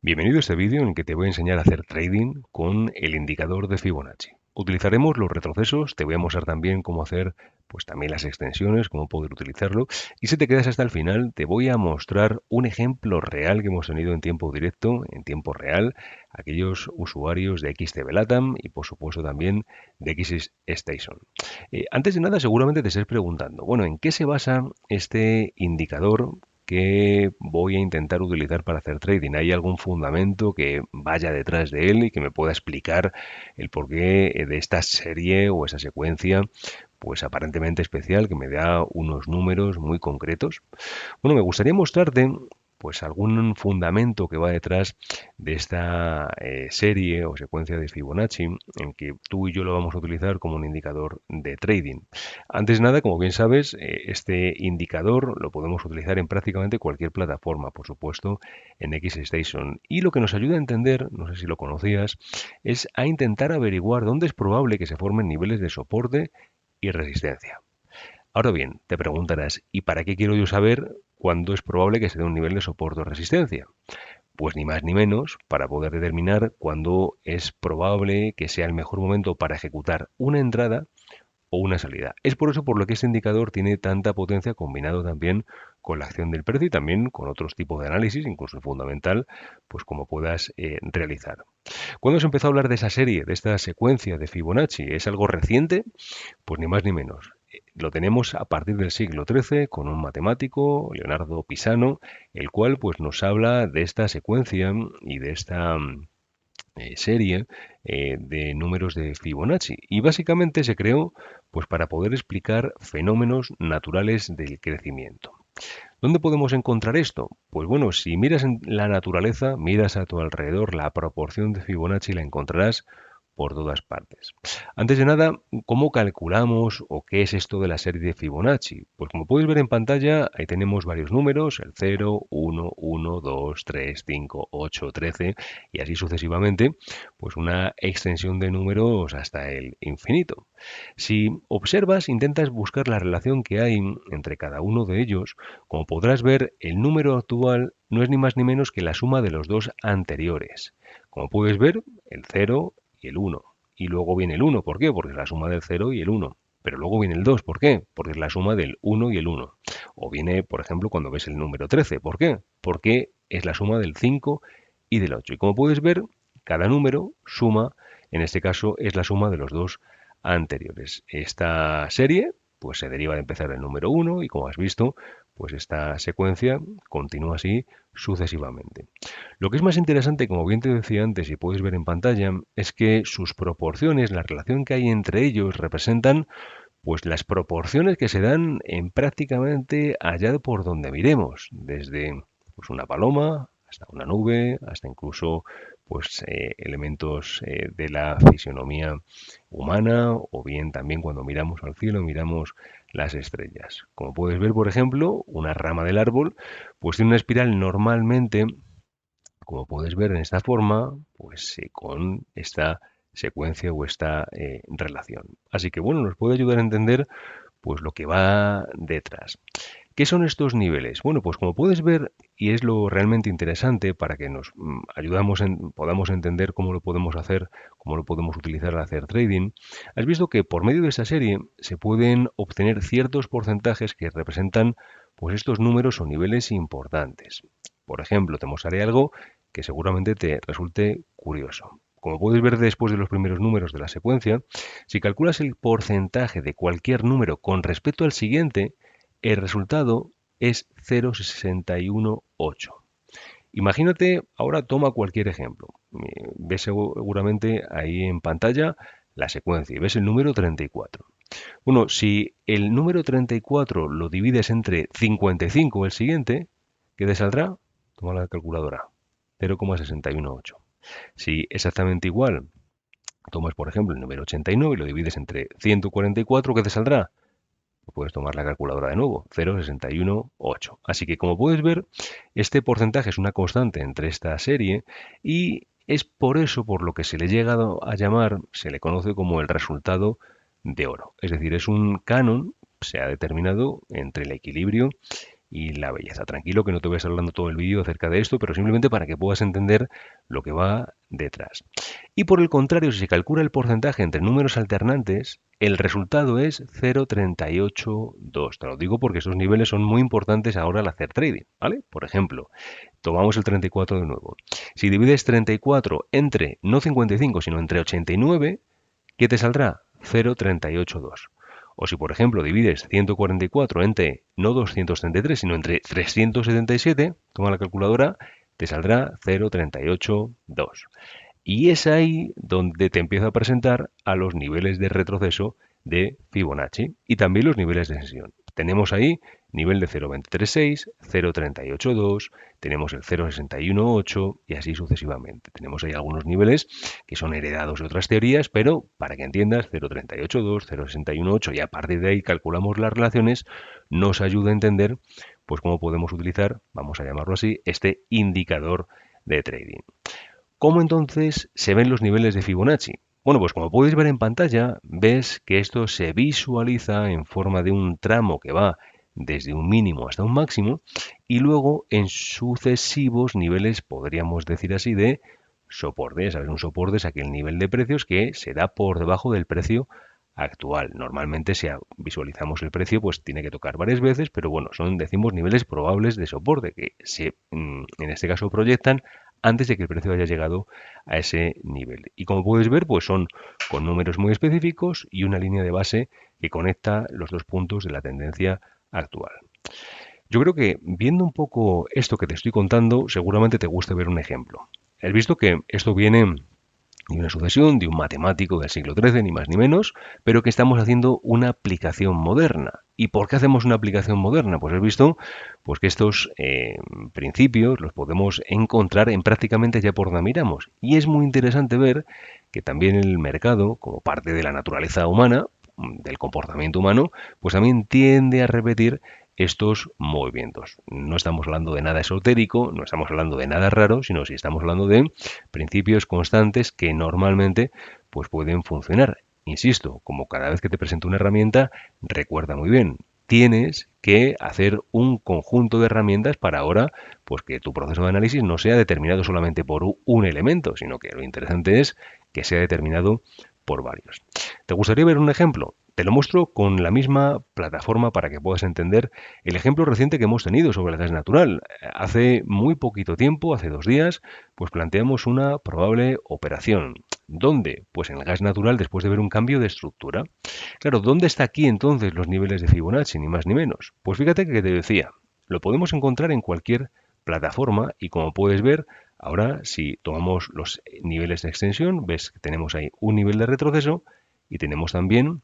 Bienvenido a este vídeo en el que te voy a enseñar a hacer trading con el indicador de Fibonacci. Utilizaremos los retrocesos, te voy a mostrar también cómo hacer pues también las extensiones, cómo poder utilizarlo. Y si te quedas hasta el final, te voy a mostrar un ejemplo real que hemos tenido en tiempo directo, en tiempo real, aquellos usuarios de XTB Latam y por supuesto también de X Station. Antes de nada, seguramente te estés preguntando, bueno, ¿en qué se basa este indicador que voy a intentar utilizar para hacer trading? ¿Hay algún fundamento que vaya detrás de él y que me pueda explicar el porqué de esta serie o esa secuencia, pues aparentemente especial, que me da unos números muy concretos? Bueno, me gustaría mostrarte pues algún fundamento que va detrás de esta serie o secuencia de Fibonacci en que tú y yo lo vamos a utilizar como un indicador de trading. Antes de nada, como bien sabes, este indicador lo podemos utilizar en prácticamente cualquier plataforma, por supuesto en XStation. Y lo que nos ayuda a entender, no sé si lo conocías, es a intentar averiguar dónde es probable que se formen niveles de soporte y resistencia. Ahora bien, te preguntarás, ¿y para qué quiero yo saber cuándo es probable que se dé un nivel de soporte o resistencia? Pues ni más ni menos para poder determinar cuándo es probable que sea el mejor momento para ejecutar una entrada o una salida. Es por eso por lo que este indicador tiene tanta potencia combinado también con la acción del precio y también con otros tipos de análisis, incluso el fundamental, pues como puedas realizar. ¿Cuándo se empezó a hablar de esa serie, de esta secuencia de Fibonacci? ¿Es algo reciente? Pues ni más ni menos. Lo tenemos a partir del siglo XIII con un matemático, Leonardo Pisano, el cual pues nos habla de esta secuencia y de esta serie de números de Fibonacci. Y básicamente se creó pues para poder explicar fenómenos naturales del crecimiento. ¿Dónde podemos encontrar esto? Pues bueno, si miras en la naturaleza, miras a tu alrededor, la proporción de Fibonacci la encontrarás por todas partes. Antes de nada, ¿cómo calculamos o qué es esto de la serie de Fibonacci? Pues como puedes ver en pantalla, ahí tenemos varios números, el 0, 1, 1, 2, 3, 5, 8, 13 y así sucesivamente, pues una extensión de números hasta el infinito. Si observas, intentas buscar la relación que hay entre cada uno de ellos, como podrás ver, el número actual no es ni más ni menos que la suma de los dos anteriores. Como puedes ver, el 0 y el 1. Y luego viene el 1. ¿Por qué? Porque es la suma del 0 y el 1. Pero luego viene el 2. ¿Por qué? Porque es la suma del 1 y el 1. O viene, por ejemplo, cuando ves el número 13. ¿Por qué? Porque es la suma del 5 y del 8. Y como puedes ver, cada número suma, en este caso, es la suma de los dos anteriores. Esta serie pues se deriva de empezar el número 1 y como has visto, pues esta secuencia continúa así sucesivamente. Lo que es más interesante, como bien te decía antes y puedes ver en pantalla, es que sus proporciones, la relación que hay entre ellos, representan pues las proporciones que se dan en prácticamente allá por donde miremos, desde pues, una paloma hasta una nube, hasta incluso pues elementos de la fisionomía humana o bien también cuando miramos al cielo miramos las estrellas. Como puedes ver, por ejemplo, una rama del árbol pues tiene una espiral normalmente, como puedes ver en esta forma, pues con esta secuencia o esta relación. Así que bueno, nos puede ayudar a entender pues lo que va detrás. ¿Qué son estos niveles? Bueno, pues como puedes ver, y es lo realmente interesante para que nos podamos entender cómo lo podemos hacer, cómo lo podemos utilizar al hacer trading, has visto que por medio de esta serie se pueden obtener ciertos porcentajes que representan pues estos números o niveles importantes. Por ejemplo, te mostraré algo que seguramente te resulte curioso. Como puedes ver después de los primeros números de la secuencia, si calculas el porcentaje de cualquier número con respecto al siguiente, el resultado es 0,618. Imagínate, ahora toma cualquier ejemplo. Ves seguramente ahí en pantalla la secuencia y ves el número 34. Bueno, si el número 34 lo divides entre 55, el siguiente, ¿qué te saldrá? Toma la calculadora. 0,618. Si exactamente igual tomas, por ejemplo, el número 89 y lo divides entre 144, ¿qué te saldrá? Puedes tomar la calculadora de nuevo, 0,618. Así que como puedes ver, este porcentaje es una constante entre esta serie y es por eso por lo que se le ha llegado a llamar, se le conoce como el resultado de oro. Es decir, es un canon, se ha determinado entre el equilibrio y la belleza. Tranquilo que no te voy a estar hablando todo el vídeo acerca de esto, pero simplemente para que puedas entender lo que va detrás. Y por el contrario, si se calcula el porcentaje entre números alternantes, el resultado es 0,382. Te lo digo porque esos niveles son muy importantes ahora al hacer trading, ¿vale? Por ejemplo, tomamos el 34 de nuevo. Si divides 34 entre, no 55, sino entre 89, ¿qué te saldrá? 0,382. O si, por ejemplo, divides 144 entre, no 233, sino entre 377, toma la calculadora, te saldrá 0,382. Y es ahí donde te empiezo a presentar a los niveles de retroceso de Fibonacci y también los niveles de extensión. Tenemos ahí nivel de 0,236, 0,382, tenemos el 0,618 y así sucesivamente. Tenemos ahí algunos niveles que son heredados de otras teorías, pero para que entiendas, 0,382, 0,618 y a partir de ahí calculamos las relaciones, nos ayuda a entender pues cómo podemos utilizar, vamos a llamarlo así, este indicador de trading. ¿Cómo entonces se ven los niveles de Fibonacci? Bueno, pues como puedes ver en pantalla, ves que esto se visualiza en forma de un tramo que va desde un mínimo hasta un máximo y luego en sucesivos niveles, podríamos decir así, de soporte. ¿Sabes? Un soporte es aquel nivel de precios que se da por debajo del precio actual. Normalmente si visualizamos el precio, pues tiene que tocar varias veces, pero bueno, decimos, niveles probables de soporte que en este caso proyectan antes de que el precio haya llegado a ese nivel. Y como puedes ver, pues son con números muy específicos y una línea de base que conecta los dos puntos de la tendencia actual. Yo creo que viendo un poco esto que te estoy contando, seguramente te guste ver un ejemplo. Has visto que esto viene de una sucesión de un matemático del siglo XIII, ni más ni menos, pero que estamos haciendo una aplicación moderna. ¿Y por qué hacemos una aplicación moderna? Pues has visto pues que estos principios los podemos encontrar en prácticamente ya por donde miramos. Y es muy interesante ver que también el mercado, como parte de la naturaleza humana, del comportamiento humano, pues también tiende a repetir estos movimientos. No estamos hablando de nada esotérico, no estamos hablando de nada raro, sino si estamos hablando de principios constantes que normalmente pues pueden funcionar. Insisto, como cada vez que te presento una herramienta, recuerda muy bien, tienes que hacer un conjunto de herramientas para ahora pues que tu proceso de análisis no sea determinado solamente por un elemento, sino que lo interesante es que sea determinado por varios. ¿Te gustaría ver un ejemplo? Te lo muestro con la misma plataforma para que puedas entender el ejemplo reciente que hemos tenido sobre el gas natural. Hace muy poquito tiempo, hace 2 días, pues planteamos una probable operación. ¿Dónde? Pues en el gas natural después de ver un cambio de estructura. Claro, ¿dónde está aquí entonces los niveles de Fibonacci, ni más ni menos? Pues fíjate que te decía, lo podemos encontrar en cualquier plataforma y como puedes ver, ahora si tomamos los niveles de extensión, ves que tenemos ahí un nivel de retroceso y tenemos también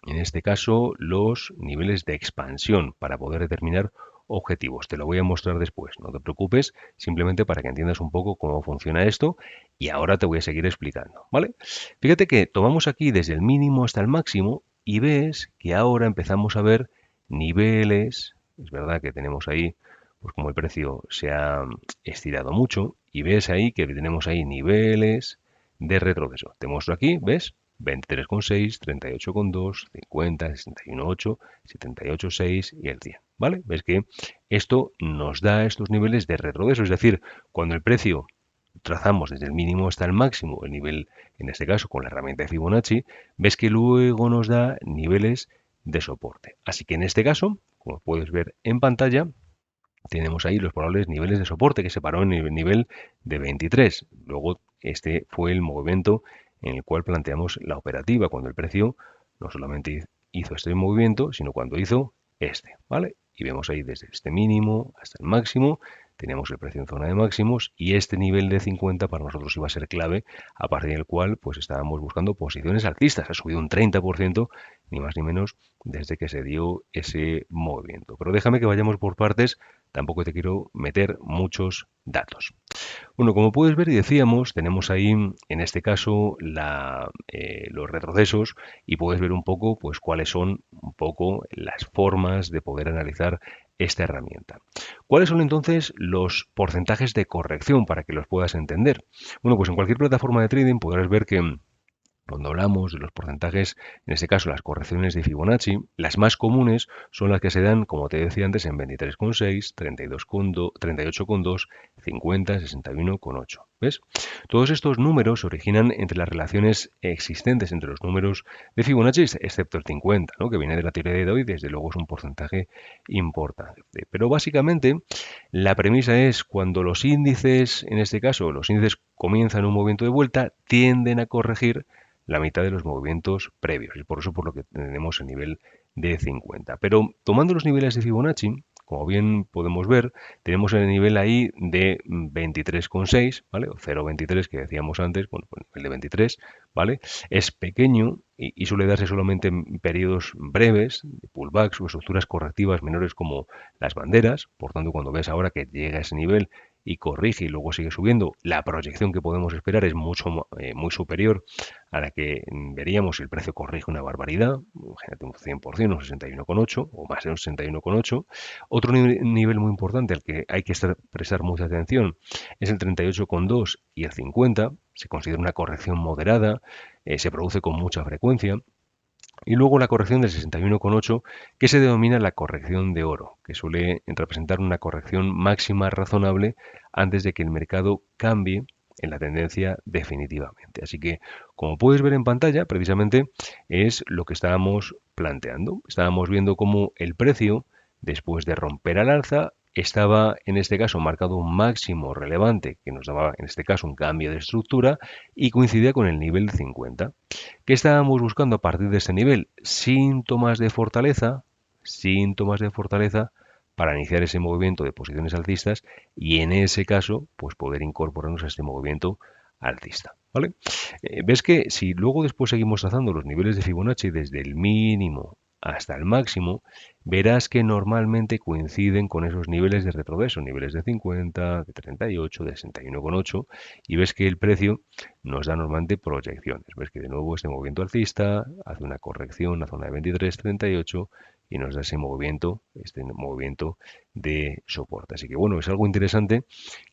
en este caso los niveles de expansión para poder determinar objetivos. Te lo voy a mostrar después, no te preocupes, simplemente para que entiendas un poco cómo funciona esto y ahora te voy a seguir explicando, ¿vale? Fíjate que tomamos aquí desde el mínimo hasta el máximo y ves que ahora empezamos a ver niveles, es verdad que tenemos ahí, pues como el precio se ha estirado mucho y ves ahí que tenemos ahí niveles de retroceso. Te muestro aquí, ¿ves? 23,6, 38,2, 50, 61,8, 78,6 y el 100. ¿Vale? Ves que esto nos da estos niveles de retroceso, es decir, cuando el precio trazamos desde el mínimo hasta el máximo, el nivel, en este caso con la herramienta de Fibonacci, ves que luego nos da niveles de soporte. Así que en este caso, como puedes ver en pantalla, tenemos ahí los probables niveles de soporte que se paró en el nivel de 23. Luego este fue el movimiento en el cual planteamos la operativa, cuando el precio no solamente hizo este movimiento, sino cuando hizo este, ¿vale? Y vemos ahí desde este mínimo hasta el máximo, tenemos el precio en zona de máximos y este nivel de 50 para nosotros iba a ser clave, a partir del cual pues estábamos buscando posiciones alcistas. Ha subido un 30%, ni más ni menos, desde que se dio ese movimiento. Pero déjame que vayamos por partes, tampoco te quiero meter muchos datos. Bueno, como puedes ver y decíamos, tenemos ahí en este caso los retrocesos y puedes ver un poco pues cuáles son un poco las formas de poder analizar esta herramienta. ¿Cuáles son entonces los porcentajes de corrección para que los puedas entender? Bueno, pues en cualquier plataforma de trading podrás ver que Cuando hablamos de los porcentajes, en este caso las correcciones de Fibonacci, las más comunes son las que se dan, como te decía antes, en 23,6, 32,2, 38,2, 50, 61,8. ¿Ves? Todos estos números se originan entre las relaciones existentes entre los números de Fibonacci, excepto el 50, ¿no? Que viene de la teoría de Doyle, desde luego es un porcentaje importante. Pero básicamente la premisa es cuando los índices, en este caso los índices comienzan un movimiento de vuelta, tienden a corregir la mitad de los movimientos previos. Y por eso por lo que tenemos el nivel de 50. Pero tomando los niveles de Fibonacci, como bien podemos ver, tenemos el nivel ahí de 23,6, ¿vale? O 0,23 que decíamos antes, bueno, pues el de 23, ¿vale? Es pequeño y suele darse solamente en periodos breves, de pullbacks o estructuras correctivas menores como las banderas. Por tanto, cuando ves ahora que llega a ese nivel y corrige y luego sigue subiendo, la proyección que podemos esperar es muy superior a la que veríamos si el precio corrige una barbaridad, imagínate un 100%, un 61,8 o más de un 61,8. Otro nivel muy importante al que hay que prestar mucha atención es el 38,2 y el 50. Se considera una corrección moderada, se produce con mucha frecuencia. Y luego la corrección del 61,8, que se denomina la corrección de oro, que suele representar una corrección máxima razonable antes de que el mercado cambie en la tendencia definitivamente. Así que, como puedes ver en pantalla, precisamente es lo que estábamos planteando. Estábamos viendo cómo el precio, después de romper al alza, estaba en este caso marcado un máximo relevante que nos daba en este caso un cambio de estructura y coincidía con el nivel de 50. ¿Qué estábamos buscando a partir de este nivel? Síntomas de fortaleza para iniciar ese movimiento de posiciones alcistas y en ese caso, pues poder incorporarnos a este movimiento alcista. ¿Vale? Ves que si luego después seguimos trazando los niveles de Fibonacci desde el mínimo hasta el máximo, verás que normalmente coinciden con esos niveles de retroceso, niveles de 50, de 38, de 61,8, y ves que el precio nos da normalmente proyecciones. Ves que de nuevo este movimiento alcista hace una corrección, la zona de 23, 38, y nos da ese movimiento, este movimiento de soporte. Así que bueno, es algo interesante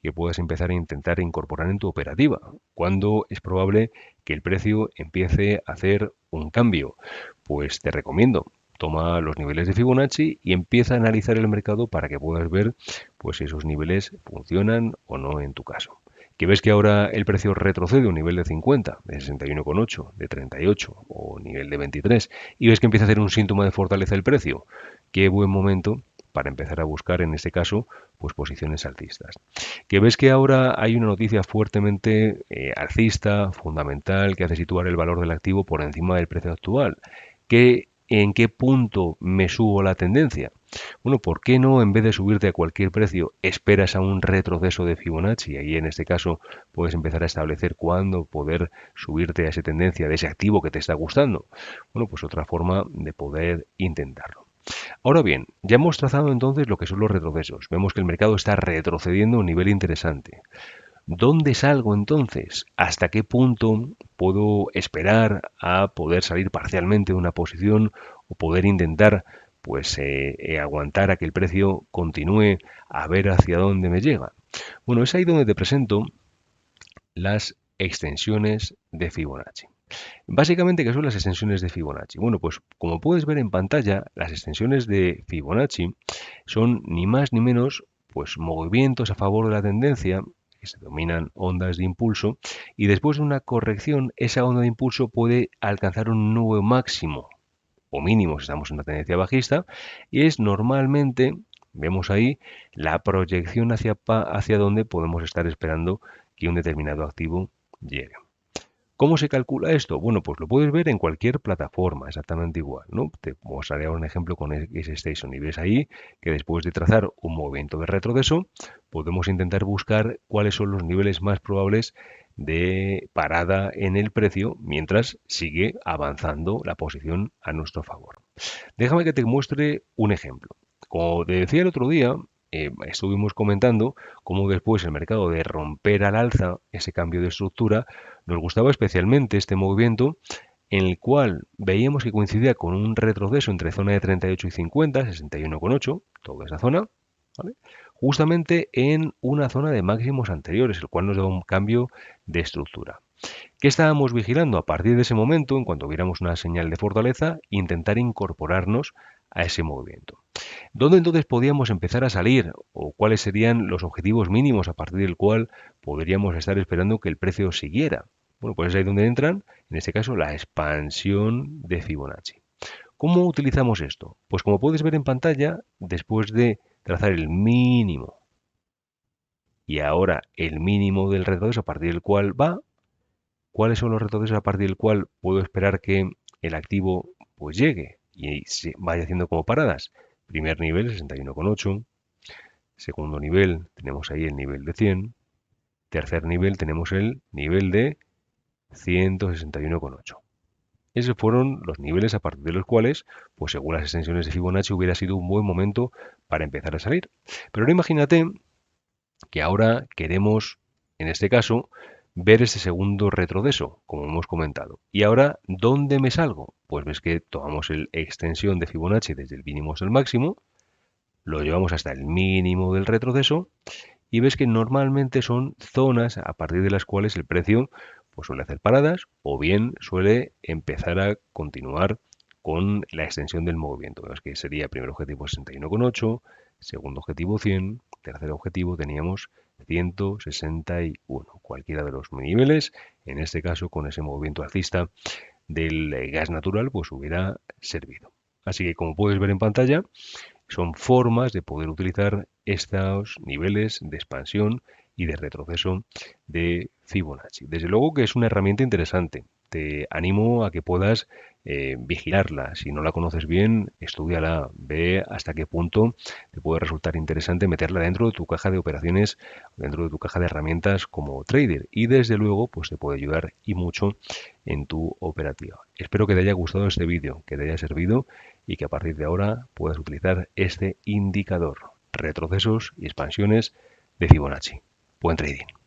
que puedas empezar a intentar incorporar en tu operativa. ¿Cuándo es probable que el precio empiece a hacer un cambio? Pues te recomiendo toma los niveles de Fibonacci y empieza a analizar el mercado para que puedas ver pues si esos niveles funcionan o no en tu caso. Que ves que ahora el precio retrocede a un nivel de 50, de 61,8, de 38 o nivel de 23 y ves que empieza a hacer un síntoma de fortaleza el precio. Qué buen momento para empezar a buscar en este caso pues posiciones alcistas. Que ves que ahora hay una noticia fuertemente alcista, fundamental, que hace situar el valor del activo por encima del precio actual. ¿En qué punto me subo la tendencia? Bueno, ¿por qué no, en vez de subirte a cualquier precio, esperas a un retroceso de Fibonacci? Ahí en este caso puedes empezar a establecer cuándo poder subirte a esa tendencia de ese activo que te está gustando. Bueno, pues otra forma de poder intentarlo. Ahora bien, ya hemos trazado entonces lo que son los retrocesos. Vemos que el mercado está retrocediendo a un nivel interesante. ¿Dónde salgo entonces? ¿Hasta qué punto puedo esperar a poder salir parcialmente de una posición o poder intentar pues aguantar a que el precio continúe a ver hacia dónde me llega? Bueno, es ahí donde te presento las extensiones de Fibonacci. Básicamente, ¿qué son las extensiones de Fibonacci? Bueno, pues como puedes ver en pantalla, las extensiones de Fibonacci son ni más ni menos pues movimientos a favor de la tendencia que se denominan ondas de impulso y después de una corrección esa onda de impulso puede alcanzar un nuevo máximo o mínimo si estamos en una tendencia bajista y es normalmente, vemos ahí, la proyección hacia donde podemos estar esperando que un determinado activo llegue. ¿Cómo se calcula esto? Bueno, pues lo puedes ver en cualquier plataforma, exactamente igual, ¿no? Te mostraré un ejemplo con X-Station y ves ahí que después de trazar un movimiento de retroceso, podemos intentar buscar cuáles son los niveles más probables de parada en el precio mientras sigue avanzando la posición a nuestro favor. Déjame que te muestre un ejemplo. Como te decía el otro día, estuvimos comentando cómo después el mercado de romper al alza ese cambio de estructura, nos gustaba especialmente este movimiento en el cual veíamos que coincidía con un retroceso entre zona de 38 y 50, 61,8, toda esa zona, ¿vale? Justamente en una zona de máximos anteriores, el cual nos da un cambio de estructura. ¿Qué estábamos vigilando? A partir de ese momento, en cuanto viéramos una señal de fortaleza, intentar incorporarnos a ese movimiento. ¿Dónde entonces podíamos empezar a salir o cuáles serían los objetivos mínimos a partir del cual podríamos estar esperando que el precio siguiera? Bueno, pues es ahí donde entran, en este caso, la expansión de Fibonacci. ¿Cómo utilizamos esto? Pues como puedes ver en pantalla, después de trazar el mínimo y ahora el mínimo del retroceso a partir del cual va, ¿cuáles son los retrocesos a partir del cual puedo esperar que el activo pues llegue y se vaya haciendo como paradas? Primer nivel 61,8, segundo nivel tenemos ahí el nivel de 100, tercer nivel tenemos el nivel de 161,8. Esos fueron los niveles a partir de los cuales, pues según las extensiones de Fibonacci, hubiera sido un buen momento para empezar a salir. Pero ahora imagínate que ahora queremos, en este caso, ver ese segundo retroceso, como hemos comentado. Y ahora, ¿dónde me salgo? Pues ves que tomamos la extensión de Fibonacci desde el mínimo hasta el máximo, lo llevamos hasta el mínimo del retroceso y ves que normalmente son zonas a partir de las cuales el precio pues, suele hacer paradas o bien suele empezar a continuar con la extensión del movimiento. Vemos que sería primer objetivo 61,8, segundo objetivo 100, tercer objetivo teníamos 161. Cualquiera de los niveles, en este caso con ese movimiento alcista del gas natural, pues hubiera servido. Así que como puedes ver en pantalla, son formas de poder utilizar estos niveles de expansión y de retroceso de Fibonacci. Desde luego que es una herramienta interesante. Te animo a que puedas vigilarla. Si no la conoces bien, estúdiala, ve hasta qué punto te puede resultar interesante meterla dentro de tu caja de operaciones, dentro de tu caja de herramientas como trader. Y desde luego, pues te puede ayudar y mucho en tu operativa. Espero que te haya gustado este vídeo, que te haya servido y que a partir de ahora puedas utilizar este indicador, retrocesos y expansiones de Fibonacci. Buen trading.